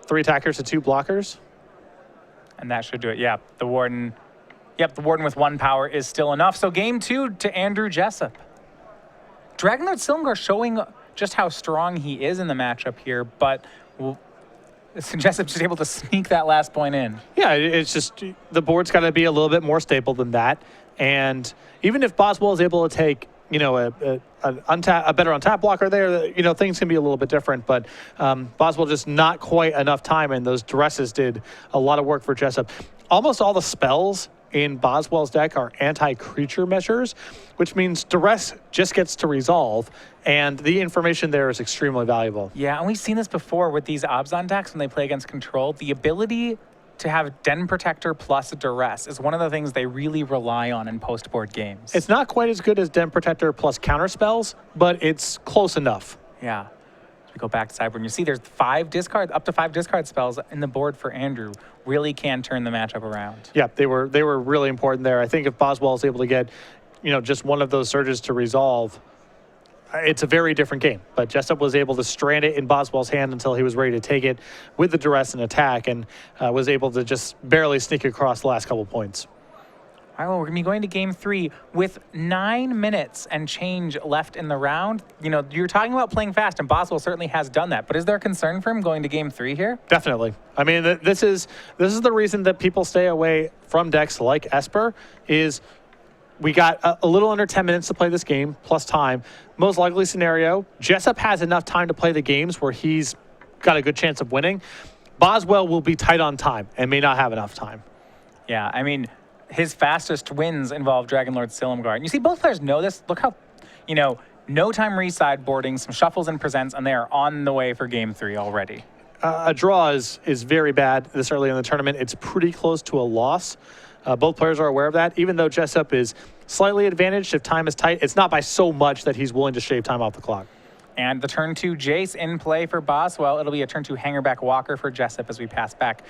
Speaker 1: 3 attackers to 2 blockers.
Speaker 2: And that should do it. Yeah, the Warden... Yep, the Warden with 1 power is still enough. So game 2 to Andrew Jessup. Dragonlord Silumgar showing just how strong he is in the matchup here, but... Jessup just able to sneak that last point in.
Speaker 1: Yeah, it's just the board's got to be a little bit more stable than that. And even if Boswell is able to take, a better untap blocker there, things can be a little bit different. But Boswell just not quite enough time, and those Duresses did a lot of work for Jessup. Almost all the spells in Boswell's deck are anti-creature measures, which means Duress just gets to resolve, and the information there is extremely valuable.
Speaker 2: Yeah, and we've seen this before with these Abzan decks when they play against control. The ability to have Den Protector plus Duress is one of the things they really rely on in post-board games.
Speaker 1: It's not quite as good as Den Protector plus counter spells, but it's close enough.
Speaker 2: Yeah. As we go back to sideboard, and you see there's up to 5 discard spells in the board for Andrew. Really can turn the matchup around.
Speaker 1: Yeah, they were really important there. I think if Boswell is able to get, just one of those surges to resolve, it's a very different game. But Jessup was able to strand it in Boswell's hand until he was ready to take it with the duress and attack, and was able to just barely sneak across the last couple points.
Speaker 2: All right, well, we're going to be going to game 3 with 9 minutes and change left in the round. You're talking about playing fast, and Boswell certainly has done that. But is there concern for him going to game 3 here?
Speaker 1: Definitely. I mean, this is the reason that people stay away from decks like Esper is we got a little under 10 minutes to play this game, plus time. Most likely scenario, Jessup has enough time to play the games where he's got a good chance of winning. Boswell will be tight on time and may not have enough time.
Speaker 2: Yeah, I mean, his fastest wins involve Dragonlord Silumgar. And you see both players know this. Look how, no time re-sideboarding, some shuffles and presents, and they are on the way for game 3 already.
Speaker 1: A draw is very bad this early in the tournament. It's pretty close to a loss. Both players are aware of that. Even though Jessup is slightly advantaged if time is tight, it's not by so much that he's willing to shave time off the clock.
Speaker 2: And the turn 2 Jace in play for Boswell. It'll be a turn 2 Hangerback Walker for Jessup as we pass back.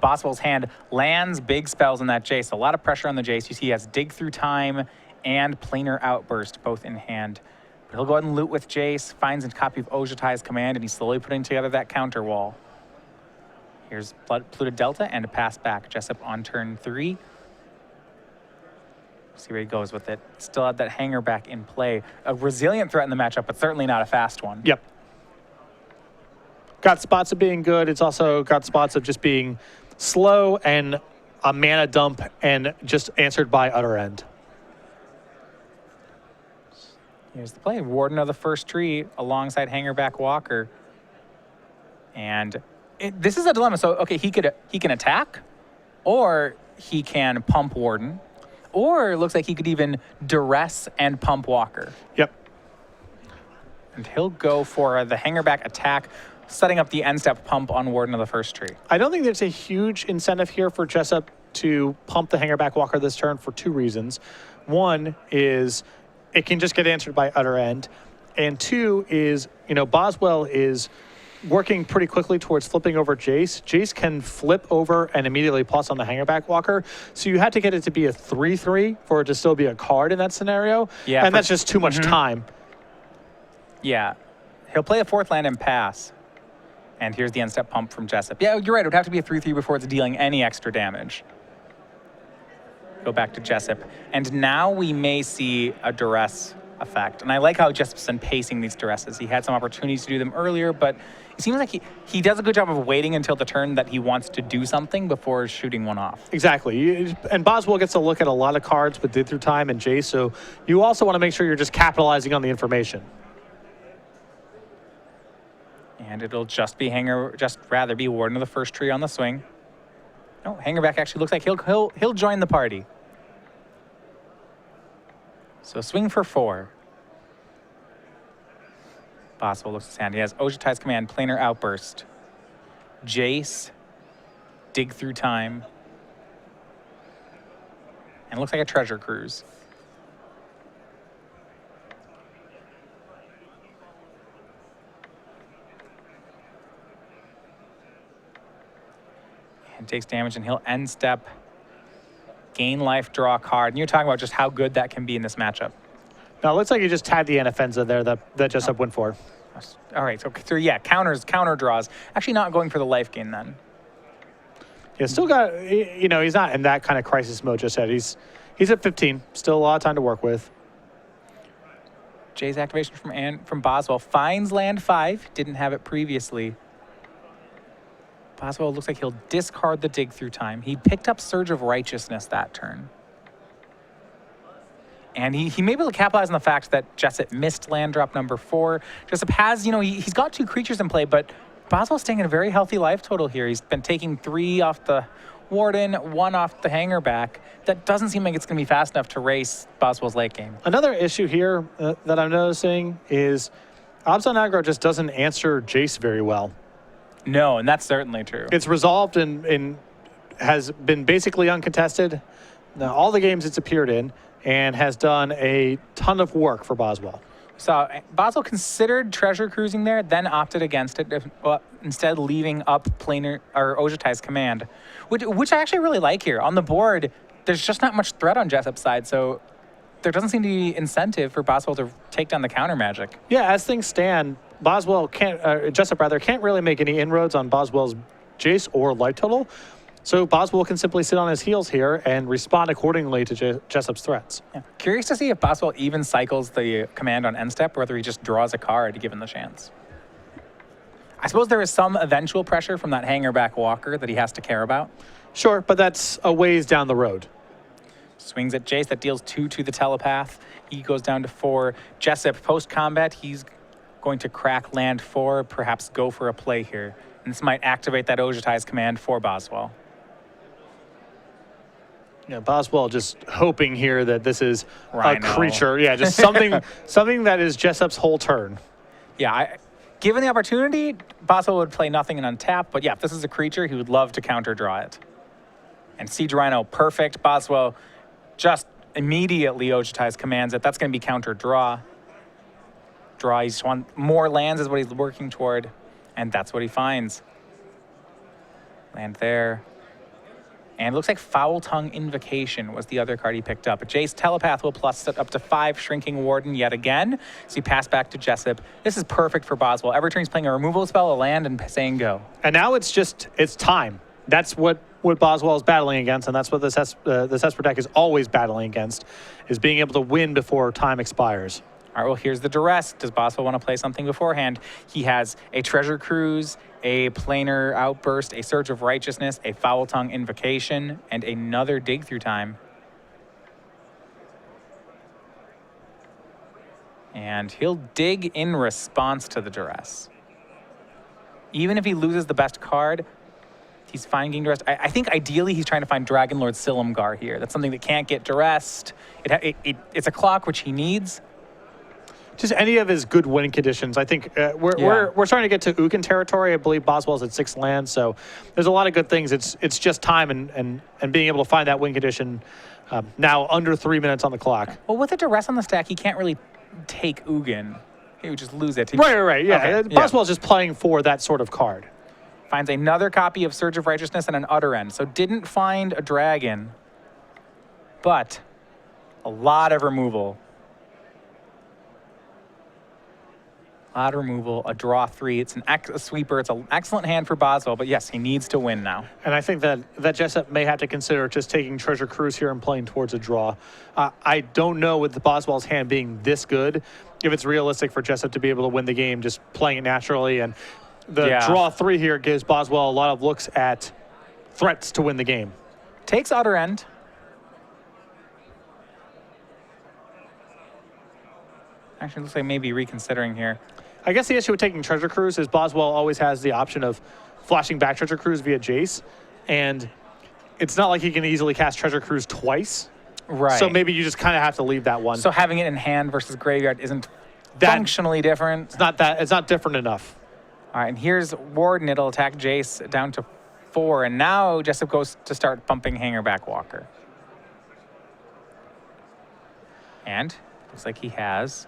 Speaker 2: Boswell's hand lands big spells in that Jace. A lot of pressure on the Jace. You see he has Dig Through Time and Planar Outburst both in hand. But he'll go ahead and loot with Jace, finds a copy of Ojutai's Command, and he's slowly putting together that counter wall. Here's Pluto Delta and a pass back. Jessup on turn 3. See where he goes with it. Still had that hanger back in play. A resilient threat in the matchup, but certainly not a fast one.
Speaker 1: Yep. Got spots of being good. It's also got spots of just being slow and a mana dump and just answered by Utter End.
Speaker 2: Here's the play. Warden of the First Tree alongside Hangerback Walker. And this is a dilemma. So, okay, he can attack, or he can pump Warden. Or it looks like he could even duress and pump Walker.
Speaker 1: Yep.
Speaker 2: And he'll go for the hangerback attack, setting up the end-step pump on Warden of the First Tree.
Speaker 1: I don't think there's a huge incentive here for Jessup to pump the hangerback Walker this turn for 2 reasons. One is it can just get answered by Utter End. And 2 is, Boswell is working pretty quickly towards flipping over Jace. Jace can flip over and immediately plus on the hangerback Walker. So you had to get it to be a 3/3 for it to still be a card in that scenario. Yeah, and that's just too much time.
Speaker 2: Yeah. He'll play a 4th land and pass. And here's the end-step pump from Jessup. Yeah, you're right. It would have to be a 3/3 before it's dealing any extra damage. Go back to Jessup. And now we may see a duress effect. And I like how Jessup's been pacing these duresses. He had some opportunities to do them earlier, but it seems like he does a good job of waiting until the turn that he wants to do something before shooting one off.
Speaker 1: Exactly. And Boswell gets to look at a lot of cards with Dig Through Time and Jace, so you also want to make sure you're just capitalizing on the information.
Speaker 2: And it'll just rather be Warden of the First Tree on the swing. No, Hangerback actually looks like he'll join the party. So swing for 4. Boswell looks at his hand. He has Ojutai's Command, Planar Outburst, Jace, Dig Through Time, and it looks like a Treasure Cruise. And takes damage, and he'll end step, gain life, draw a card. And you're talking about just how good that can be in this matchup.
Speaker 1: Now, it looks like you just tagged the Anafenza there that Jessup went for.
Speaker 2: All right, so yeah, counter draws. Actually not going for the life gain then.
Speaker 1: Yeah, still got, he's not in that kind of crisis mode just yet. He's at 15, still a lot of time to work with.
Speaker 2: Jay's activation from Boswell finds land 5, didn't have it previously. Boswell looks like he'll discard the Dig Through Time. He picked up Surge of Righteousness that turn. And he may be able to capitalize on the fact that Jessup missed land drop number 4. Jessup has, he's got 2 creatures in play, but Boswell's staying in a very healthy life total here. He's been taking 3 off the Warden, 1 off the Hangerback. That doesn't seem like it's going to be fast enough to race Boswell's late game.
Speaker 1: Another issue here that I'm noticing is Abzan Aggro just doesn't answer Jace very well.
Speaker 2: No, and that's certainly true.
Speaker 1: It's resolved in has been basically uncontested now, all the games it's appeared in, and has done a ton of work for Boswell.
Speaker 2: So Boswell considered treasure cruising there, then opted against it, instead leaving up planar or Ojutai's command, which I actually really like here. On the board, there's just not much threat on Jessup's side, so there doesn't seem to be incentive for Boswell to take down the counter magic.
Speaker 1: Yeah, as things stand, Jessup can't really make any inroads on Boswell's Jace or life total. So Boswell can simply sit on his heels here and respond accordingly to Jessup's threats.
Speaker 2: Yeah. Curious to see if Boswell even cycles the command on end step or whether he just draws a card given the chance. I suppose there is some eventual pressure from that hanger back walker that he has to care about.
Speaker 1: Sure, but that's a ways down the road.
Speaker 2: Swings at Jace, that deals 2 to the telepath. He goes down to 4. Jessup, post-combat, he's going to crack land 4, perhaps go for a play here. And this might activate that Ojutai's command for Boswell.
Speaker 1: Yeah, Boswell just hoping here that this is
Speaker 2: Rhino.
Speaker 1: a creature. Yeah, just something that is Jessup's whole turn.
Speaker 2: Yeah, given the opportunity, Boswell would play nothing and untap. But yeah, if this is a creature, he would love to counter draw it. And Siege Rhino, perfect. Boswell just immediately Ojutai's commands it. That's going to be counter draw. Draw, he just wants more lands is what he's working toward. And that's what he finds. Land there. And it looks like Foul Tongue Invocation was the other card he picked up. Jace Telepath will plus it up to 5, Shrinking Warden yet again. So he passed back to Jessup. This is perfect for Boswell. Every turn he's playing a removal spell, a land, and saying go.
Speaker 1: And now it's time. That's what Boswell is battling against, and that's what this Esper deck is always battling against, is being able to win before time expires.
Speaker 2: All right, well, here's the duress. Does Boswell want to play something beforehand? He has a Treasure Cruise, a Planar Outburst, a Surge of Righteousness, a Foul Tongue Invocation, and another Dig Through Time. And he'll dig in response to the duress. Even if he loses the best card, he's finding duress. I think ideally he's trying to find Dragon Lord Silumgar here. That's something that can't get duressed. It's a clock which he needs.
Speaker 1: Just any of his good win conditions. I think we're starting to get to Ugin territory. I believe Boswell's at 6 lands, so there's a lot of good things. It's just time and being able to find that win condition now under 3 minutes on the clock.
Speaker 2: Well, with a duress on the stack, he can't really take Ugin. He would just lose it.
Speaker 1: Right. Yeah,
Speaker 2: Okay,
Speaker 1: Boswell's just playing for that sort of card.
Speaker 2: Finds another copy of Surge of Righteousness and an Utter End. So didn't find a dragon, but a lot of removal. A draw 3. It's a sweeper. It's an excellent hand for Boswell, but yes, he needs to win now.
Speaker 1: And I think that Jessup may have to consider just taking Treasure Cruise here and playing towards a draw. I don't know with the Boswell's hand being this good, if it's realistic for Jessup to be able to win the game just playing it naturally. And the draw 3 here gives Boswell a lot of looks at threats to win the game.
Speaker 2: Takes Utter End. Actually, looks like maybe reconsidering here.
Speaker 1: I guess the issue with taking Treasure Cruise is Boswell always has the option of flashing back Treasure Cruise via Jace, and it's not like he can easily cast Treasure Cruise twice.
Speaker 2: Right.
Speaker 1: So maybe you just kind of have to leave that one.
Speaker 2: So having it in hand versus graveyard isn't functionally different.
Speaker 1: It's not different enough.
Speaker 2: All right, and here's Warden. It'll attack Jace down to 4, and now Jessup goes to start bumping Hangerback Walker. And looks like he has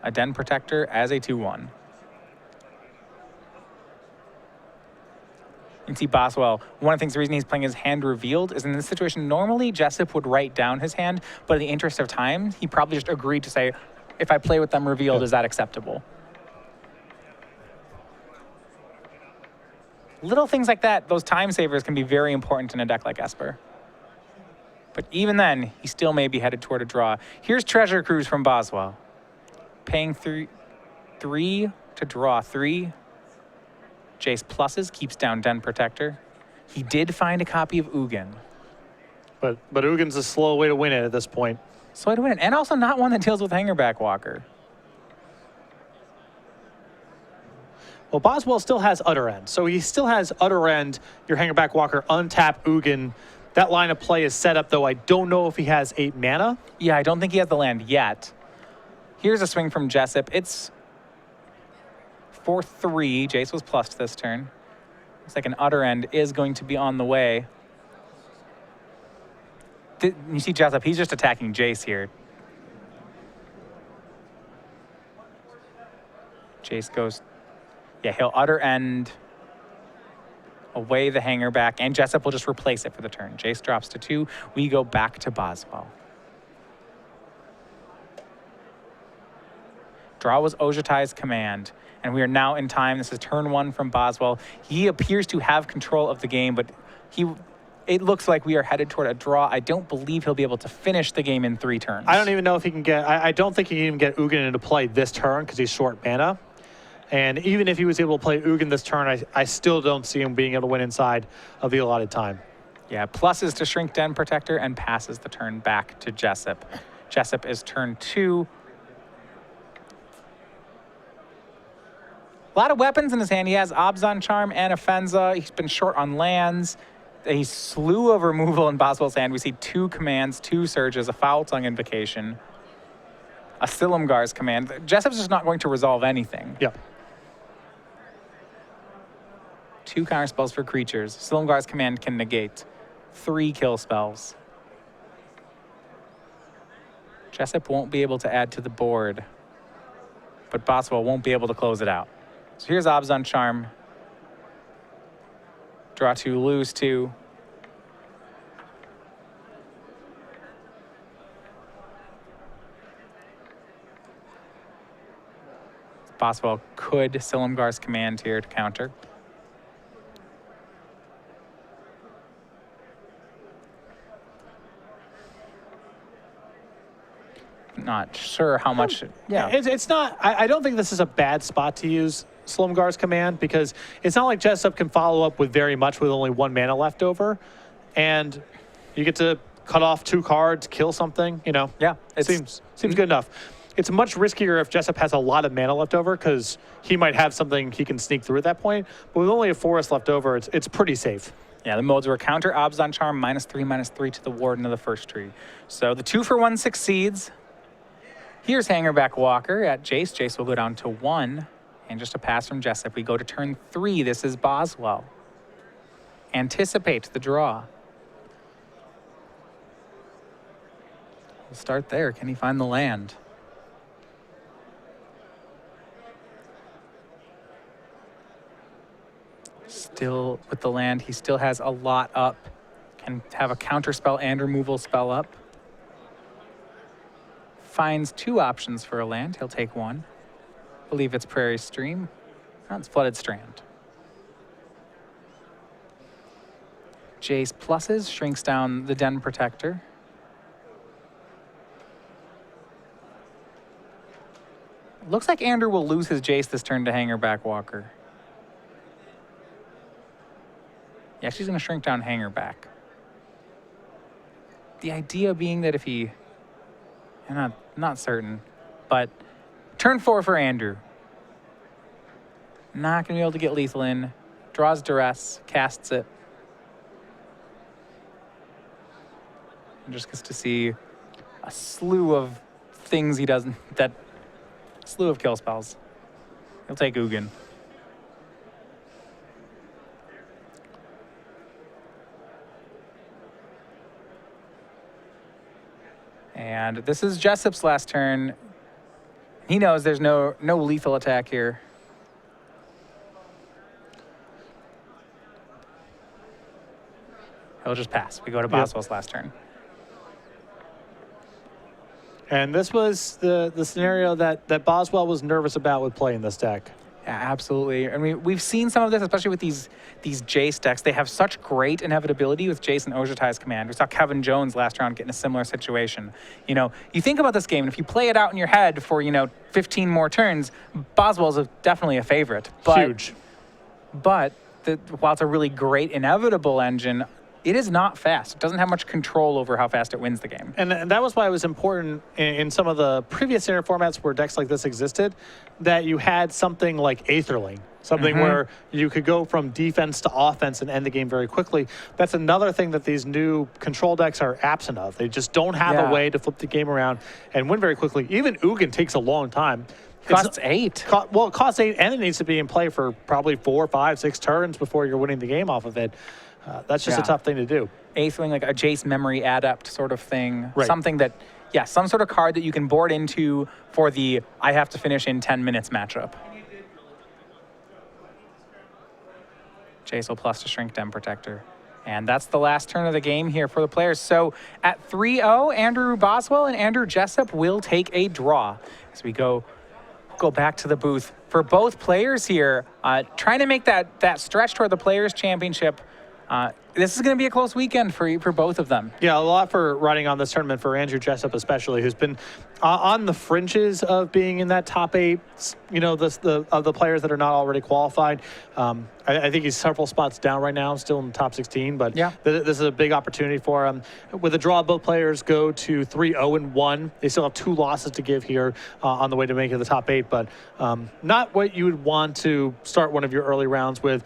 Speaker 2: a Den Protector as a 2/1. You can see Boswell, one of the reason he's playing his hand revealed is in this situation, normally Jessup would write down his hand, but in the interest of time, he probably just agreed to say, if I play with them revealed, is that acceptable? Little things like that, those time savers can be very important in a deck like Esper. But even then, he still may be headed toward a draw. Here's Treasure Cruise from Boswell. Paying 3 to draw 3. Jace pluses, keeps down Den Protector. He did find a copy of Ugin.
Speaker 1: But Ugin's a slow way to win it at this point.
Speaker 2: Slow way to win it, and also not one that deals with Hangerback Walker.
Speaker 1: Well, Boswell still has Utter End, so he still has Utter End, your Hangerback Walker, untap Ugin. That line of play is set up, though I don't know if he has 8 mana.
Speaker 2: Yeah, I don't think he has the land yet. Here's a swing from Jessup. It's 4-3. Jace was plussed this turn. Looks like an utter end is going to be on the way. You see Jessup, he's just attacking Jace here. Jace goes, yeah, he'll utter end away the hanger back, and Jessup will just replace it for the turn. Jace drops to 2. We go back to Boswell. Draw was Ojatai's command, and we are now in time. This is turn 1 from Boswell. He appears to have control of the game, but it looks like we are headed toward a draw. I don't believe he'll be able to finish the game in 3 turns.
Speaker 1: I don't even know if he can get, I don't think he can even get Ugin into play this turn because he's short mana. And even if he was able to play Ugin this turn, I still don't see him being able to win inside of the allotted time.
Speaker 2: Yeah, pluses to Shrink Den Protector and passes the turn back to Jessup. Jessup is turn 2. A lot of weapons in his hand. He has Abzan Charm and Offenza. He's been short on lands. A slew of removal in Boswell's hand. We see 2 commands, 2 surges, a Foul Tongue Invocation, a Silumgar's command. Jessup's just not going to resolve anything.
Speaker 1: Yep.
Speaker 2: 2 counter spells for creatures. Silumgar's command can negate 3 kill spells. Jessup won't be able to add to the board, but Boswell won't be able to close it out. So here's Abzan Charm. Draw 2, lose 2. Boswell could Silumgar's command here to counter. Not sure how much. Yeah,
Speaker 1: it's not. I don't think this is a bad spot to use Silumgar's command because it's not like Jessup can follow up with very much with only 1 mana left over, and you get to cut off 2 cards, kill something. You know.
Speaker 2: Yeah,
Speaker 1: it seems good enough. It's much riskier if Jessup has a lot of mana left over because he might have something he can sneak through at that point. But with only a forest left over, it's pretty safe.
Speaker 2: Yeah, the modes were counter Abzan Charm, -3/-3 to the Warden of the first tree. So the 2-for-1 succeeds. Here's Hangerback Walker at Jace. Jace will go down to 1. And just a pass from Jessup. We go to turn 3. This is Boswell. Anticipate the draw. We'll start there. Can he find the land? Still with the land, he still has a lot up. Can have a counter spell and removal spell up. Finds 2 options for a land. He'll take 1. Believe it's Prairie Stream. Oh, it's Flooded Strand. Jace pluses, shrinks down the Den Protector. Looks like Andrew will lose his Jace this turn to Hangerback Walker. Yeah, she's going to shrink down Hangerback. The idea being that if he... I'm not certain, but turn 4 for Andrew. Not going to be able to get lethal in. Draws Duress, casts it. And just gets to see a slew of things he doesn't... slew of kill spells. He'll take Ugin. And this is Jessup's last turn. He knows there's no lethal attack here. He'll just pass. We go to Boswell's last turn.
Speaker 1: And this was the scenario that Boswell was nervous about with playing this deck.
Speaker 2: Yeah, absolutely. I mean, we've seen some of this, especially with these Jace decks. They have such great inevitability with Jace and Ojatai's command. We saw Kevin Jones last round get in a similar situation. You know, you think about this game, and if you play it out in your head for, 15 more turns, Boswell's definitely a favorite.
Speaker 1: Huge.
Speaker 2: But while it's a really great inevitable engine, it is not fast. It doesn't have much control over how fast it wins the game.
Speaker 1: And that was why it was important in some of the previous standard formats where decks like this existed, that you had something like Aetherling, something where you could go from defense to offense and end the game very quickly. That's another thing that these new control decks are absent of. They just don't have a way to flip the game around and win very quickly. Even Ugin takes a long time.
Speaker 2: Costs 8.
Speaker 1: Well, it costs 8, and it needs to be in play for probably 4, 5, 6 turns before you're winning the game off of it. That's just a tough thing to do.
Speaker 2: Eighthling, like a Jace memory adept sort of thing.
Speaker 1: Right.
Speaker 2: Something that, some sort of card that you can board into for the I have to finish in 10 minutes matchup. Jace will plus to Shrink Dem Protector. And that's the last turn of the game here for the players. So at 3-0, Andrew Boswell and Andrew Jessup will take a draw. As we go back to the booth. For both players here, trying to make that stretch toward the Players' Championship. This is going to be a close weekend for both of them.
Speaker 1: Yeah, a lot for riding on this tournament for Andrew Jessup especially, who's been on the fringes of being in that top 8, of the players that are not already qualified. I think he's several spots down right now, still in the top 16, but this is a big opportunity for him. With a draw, both players go to 3-0-1. They still have 2 losses to give here on the way to making the top 8, but not what you would want to start one of your early rounds with.